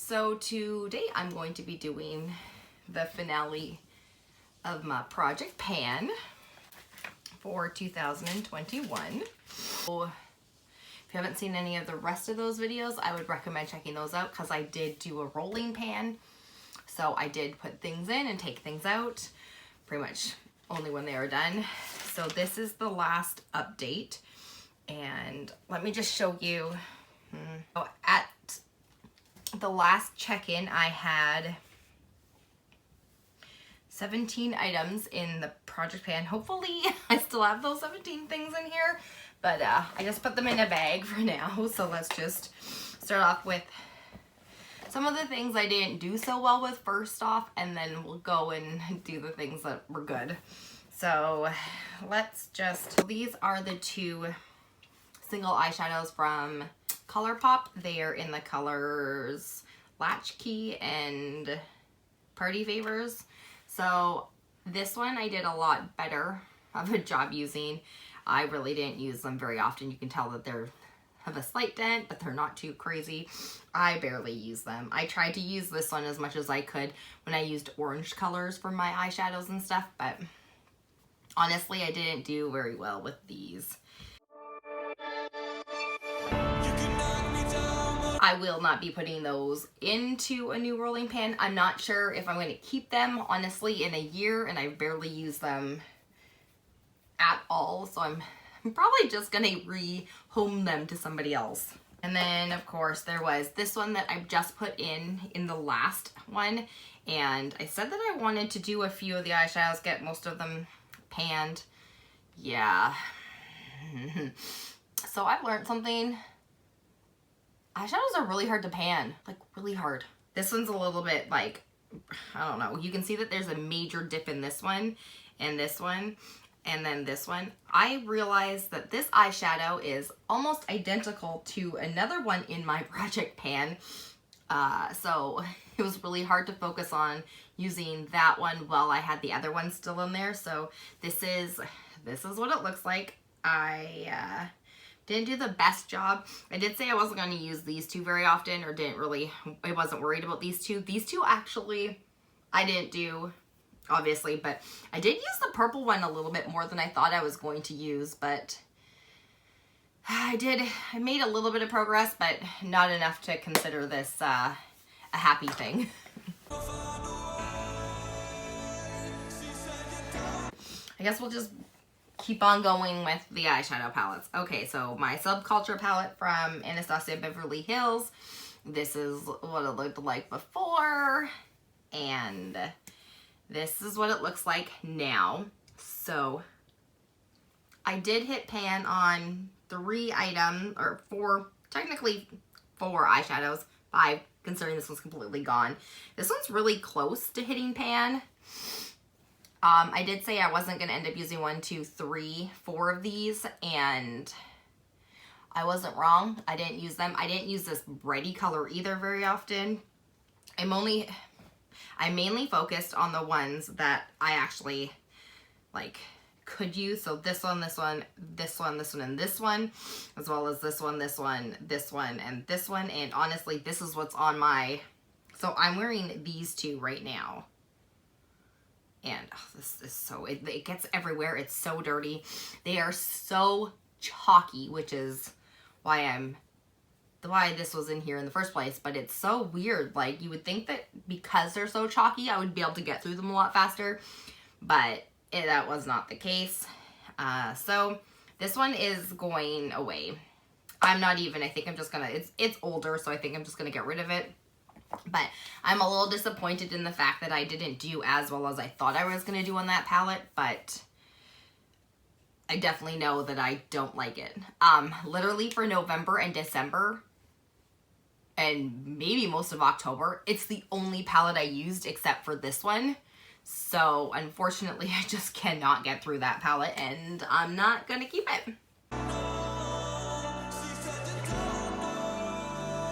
So today I'm going to be doing the finale of my project pan for 2021. So if you haven't seen any of the rest of those videos, I would recommend checking those out because I did do a rolling pan. So I did put things in and take things out pretty much only when they are done. So this is the last update, and let me just show you. At the last check-in, I had 17 items in the project pan. Hopefully I still have those 17 things in here, but I just put them in a bag for now. So let's just start off with some of the things I didn't do so well with first off, and then we'll go and do the things that were good. So let's just, these are the two single eyeshadows from Colourpop. They are in the colors Latchy and Party Favors. So this one I did a lot better of a job using. I really didn't use them very often. You can tell that they're have a slight dent, but they're not too crazy. I barely use them. I tried to use this one as much as I could when I used orange colors for my eyeshadows and stuff, but honestly, I didn't do very well with these. I will not be putting those into a new rolling pan. I'm not sure if I'm going to keep them, honestly, in a year, and I barely use them at all, so I'm probably just going to rehome them to somebody else. And then, of course, there was this one that I just put in the last one, and I said that I wanted to do a few of the eyeshadows, get most of them panned. Yeah. So I've learned something. Eyeshadows are really hard to pan, like really hard. This one's a little bit like, I don't know. You can see that there's a major dip in this one and this one and then this one. I realized that this eyeshadow is almost identical to another one in my project pan. So it was really hard to focus on using that one while I had the other one still in there. So this is what it looks like. I didn't do the best job. I did say I wasn't going to use these two very often, or I wasn't worried about these two. These two actually I didn't do, obviously, but I did use the purple one a little bit more than I thought I was going to use, but I made a little bit of progress, but not enough to consider this a happy thing. I guess we'll just keep on going with the eyeshadow palettes. Okay, so my Subculture palette from Anastasia Beverly Hills. This is what it looked like before, and this is what it looks like now. So I did hit pan on 3 items, or 4, technically 4 eyeshadows, 5 considering this one's completely gone. This one's really close to hitting pan. I did say I wasn't going to end up using 1, 2, 3, 4 of these, and I wasn't wrong. I didn't use them. I didn't use this brighty color either very often. I mainly focused on the ones that I actually like could use. So this one, this one, this one, this one, and this one, as well as this one, this one, this one, and this one. And honestly, this is what's on my, so I'm wearing these two right now. And oh, this is so, it gets everywhere. It's so dirty. They are so chalky, which is why this was in here in the first place. But it's so weird. Like, you would think that because they're so chalky, I would be able to get through them a lot faster. But that was not the case. So this one is going away. I think I'm just gonna, it's older, so I think I'm just gonna get rid of it. But I'm a little disappointed in the fact that I didn't do as well as I thought I was going to do on that palette, but I definitely know that I don't like it. Literally for November and December, and maybe most of October, it's the only palette I used except for this one. So unfortunately, I just cannot get through that palette, and I'm not going to keep it.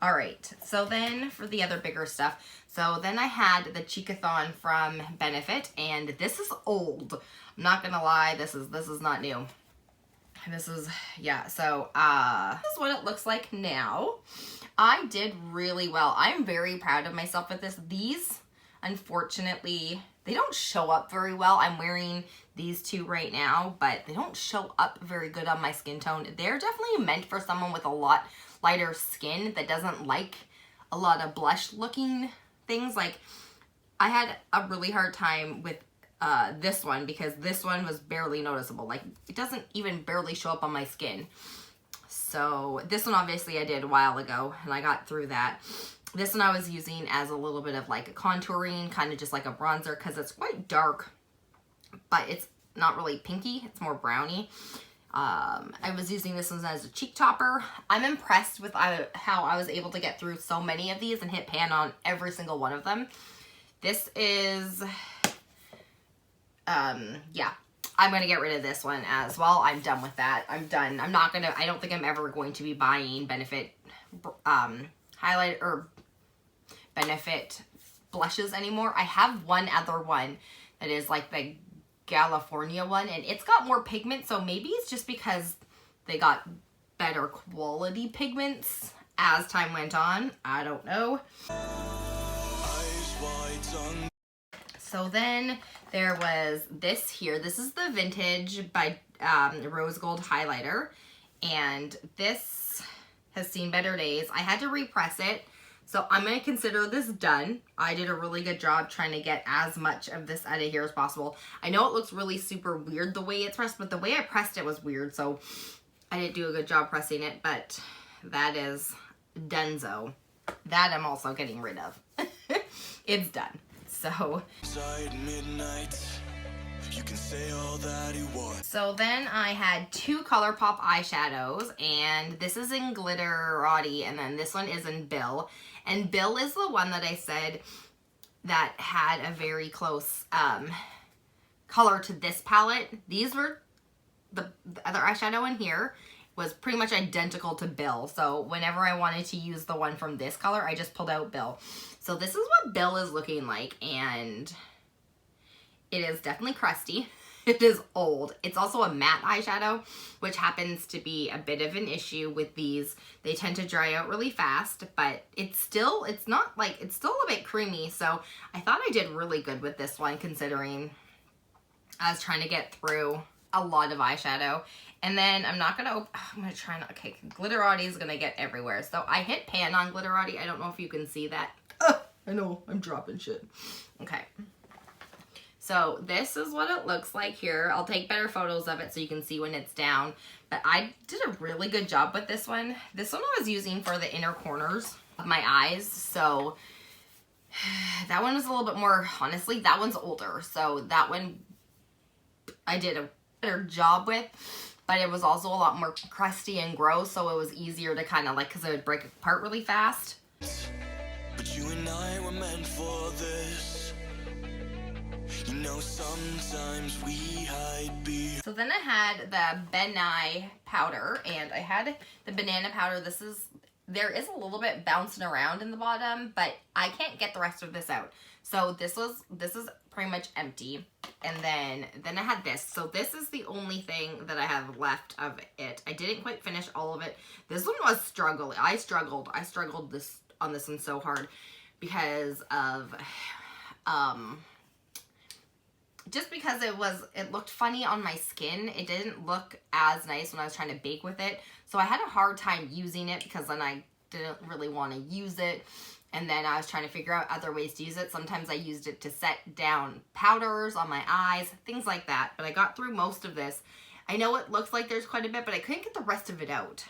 All right, so then for the other bigger stuff, so then I had the Cheekathon from Benefit, and this is old. I'm not gonna lie, this is not new. This is, yeah, so this is what it looks like now. I did really well. I'm very proud of myself with this. These, unfortunately, they don't show up very well. I'm wearing these two right now, but they don't show up very good on my skin tone. They're definitely meant for someone with a lot lighter skin that doesn't like a lot of blush looking things. Like, I had a really hard time with this one because this one was barely noticeable. Like, it doesn't even barely show up on my skin. So this one obviously I did a while ago and I got through that. This one I was using as a little bit of like a contouring, kind of just like a bronzer, because it's quite dark, but it's not really pinky, it's more browny. I was using this one as a cheek topper. I'm impressed with how I was able to get through so many of these and hit pan on every single one of them. This is, yeah. I'm going to get rid of this one as well. I'm done with that. I'm done. I'm not going to, I don't think I'm ever going to be buying Benefit highlight or Benefit blushes anymore. I have one other one that is like the California one, and it's got more pigment, so maybe it's just because they got better quality pigments as time went on. I don't know. So then there was this here. This is the Vintage by Rose Gold highlighter, and this has seen better days. I had to repress it, so I'm going to consider this done. I did a really good job trying to get as much of this out of here as possible. I know it looks really super weird the way it's pressed, but the way I pressed it was weird, so I didn't do a good job pressing it, but that is donezo. That I'm also getting rid of. It's done. So, you can say all that you want. So then I had two Colourpop eyeshadows, and this is in Glitterally, and then this one is in Bill. And Bill is the one that I said that had a very close color to this palette. These were the other eyeshadow in here was pretty much identical to Bill. So whenever I wanted to use the one from this color, I just pulled out Bill. So this is what Bill is looking like, and it is definitely crusty. It is old. It's also a matte eyeshadow, which happens to be a bit of an issue with these. They tend to dry out really fast, but it's still a bit creamy. So I thought I did really good with this one, considering I was trying to get through a lot of eyeshadow. And then I'm gonna try not, okay, Glitterally is gonna get everywhere. So I hit pan on Glitterally. I don't know if you can see that. I know, I'm dropping shit. Okay. So this is what it looks like here. I'll take better photos of it so you can see when it's down. But I did a really good job with this one. This one I was using for the inner corners of my eyes. So that one was a little bit more, honestly, that one's older. So that one I did a better job with. But it was also a lot more crusty and gross. So it was easier to kind of like, because it would break apart really fast. But you and I were meant for this. You know, sometimes we hide behind. So then I had the Nye Powder, and I had the banana powder. There is a little bit bouncing around in the bottom, but I can't get the rest of this out. So this is pretty much empty. And then I had this. So this is the only thing that I have left of it. I didn't quite finish all of it. This one was struggling. I struggled on this one so hard because of just because it looked funny on my skin. It didn't look as nice when I was trying to bake with it. So I had a hard time using it because then I didn't really want to use it. And then I was trying to figure out other ways to use it. Sometimes I used it to set down powders on my eyes, things like that. But I got through most of this. I know it looks like there's quite a bit, but I couldn't get the rest of it out.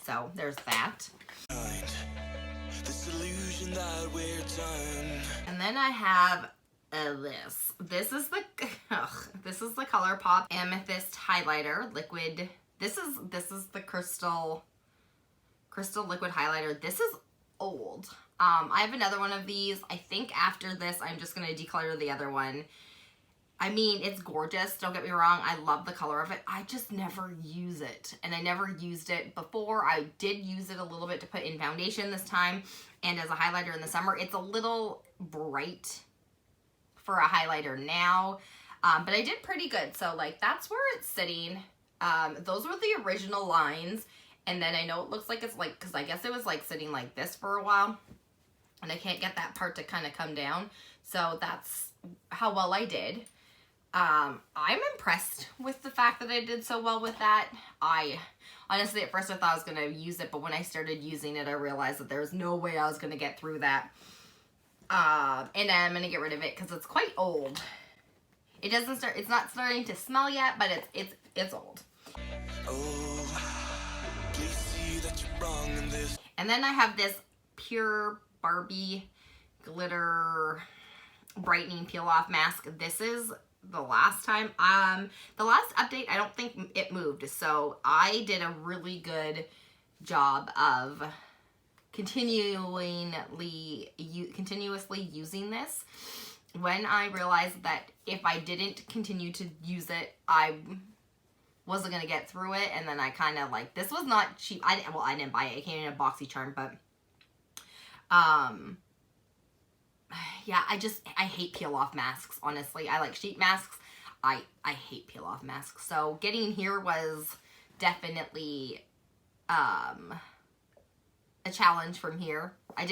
So there's that. This illusion that we're done. And then I have this. This is the Colourpop Amethyst highlighter liquid. This is the crystal liquid highlighter. This is old. I have another one of these. I think after this, I'm just going to declutter the other one. I mean, it's gorgeous. Don't get me wrong. I love the color of it. I just never use it. And I never used it before. I did use it a little bit to put in foundation this time and as a highlighter in the summer. It's a little bright for a highlighter now. But I did pretty good. So, like, that's where it's sitting. Those were the original lines. And then I know it looks like it's like, because I guess it was like sitting like this for a while. And I can't get that part to kind of come down. So that's how well I did. I'm impressed with the fact that I did so well with that. Honestly, at first I thought I was going to use it, but when I started using it, I realized that there's no way I was going to get through that. And I'm going to get rid of it because it's quite old. It's not starting to smell yet, but it's old. And then I have this Pur Barbie glitter brightening peel off mask. This is the last time, the last update, I don't think it moved. So I did a really good job of continuously using this. When I realized that if I didn't continue to use it, I wasn't going to get through it. And then I kind of like, this was not cheap. I didn't buy it. It came in a boxy charm, but yeah, I hate peel off masks, honestly. I like sheet masks. I hate peel off masks. So getting here was definitely a challenge from here. I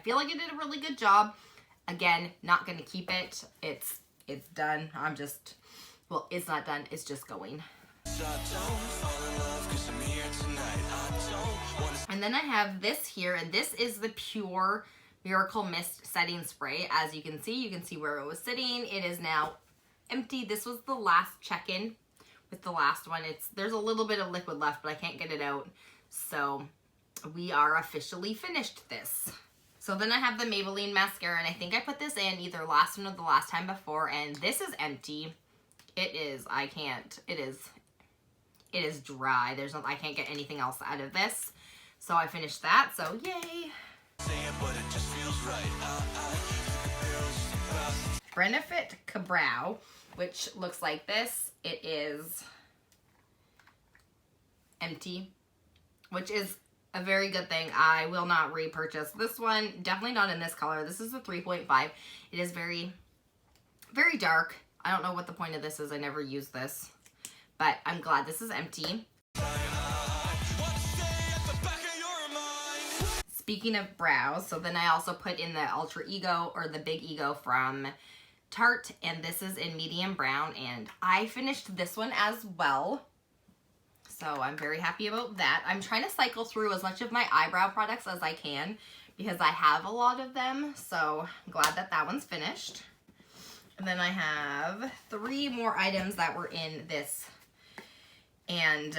feel like I did a really good job. Again, not going to keep it. It's done. Well, it's not done. It's just going. And then I have this here, and this is the Pur Miracle Mist Setting Spray. As you can see where it was sitting. It is now empty. This was the last check-in with the last one. There's a little bit of liquid left, but I can't get it out. So we are officially finished this. So then I have the Maybelline Mascara, and I think I put this in either last one or the last time before, and this is empty. It is dry. I can't get anything else out of this. So I finished that, so yay. Benefit Cabrow, which looks like this. It is empty, which is a very good thing. I will not repurchase this one. Definitely not in this color. This is a 3.5. It is very, very dark. I don't know what the point of this is. I never use this, but I'm glad this is empty. Speaking of brows, so then I also put in the Ultra Ego, or the Big Ego from Tarte, and this is in medium brown, and I finished this one as well. So I'm very happy about that. I'm trying to cycle through as much of my eyebrow products as I can because I have a lot of them. So I'm glad that that one's finished. And then I have 3 more items that were in this. And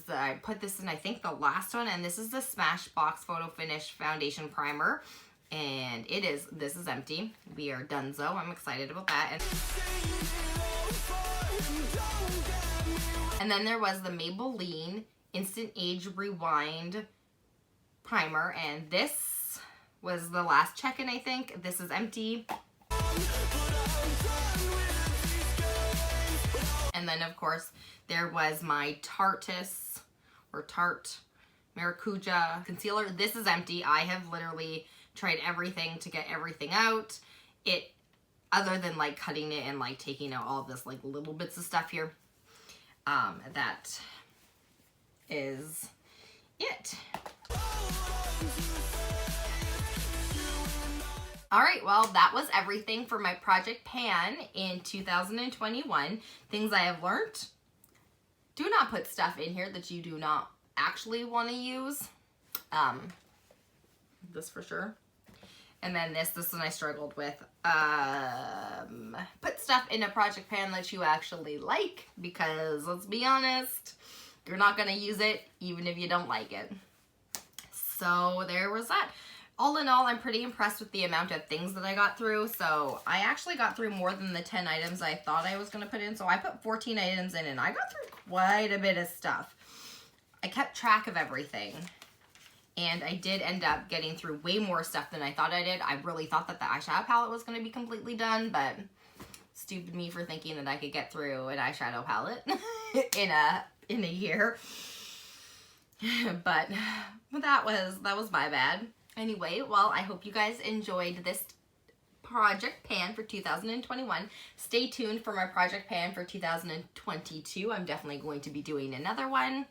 I put this in, I think, the last one. And this is the Smashbox Photo Finish Foundation Primer. And this is empty. We are donezo. I'm excited about that. And then there was the Maybelline Instant Age Rewind Primer. And this was the last check-in, I think. This is empty. And then, of course, there was my Tarte Maracuja Concealer. This is empty. I have literally tried everything to get everything out. Other than like cutting it and like taking out all this like little bits of stuff here. That is it. Alright, well, that was everything for my Project Pan in 2021. Things I have learned. Do not put stuff in here that you do not actually want to use. This for sure. And then this one I struggled with. Put stuff in a Project Pan that you actually like, because let's be honest, you're not going to use it even if you don't like it. So there was that. All in all, I'm pretty impressed with the amount of things that I got through. So I actually got through more than the 10 items I thought I was going to put in. So I put 14 items in, and I got through quite a bit of stuff. I kept track of everything. And I did end up getting through way more stuff than I thought I did. I really thought that the eyeshadow palette was going to be completely done, but stupid me for thinking that I could get through an eyeshadow palette in a year. But that was my bad. Anyway, well, I hope you guys enjoyed this Project Pan for 2021. Stay tuned for my Project Pan for 2022. I'm definitely going to be doing another one.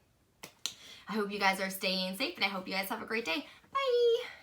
I hope you guys are staying safe, and I hope you guys have a great day. Bye!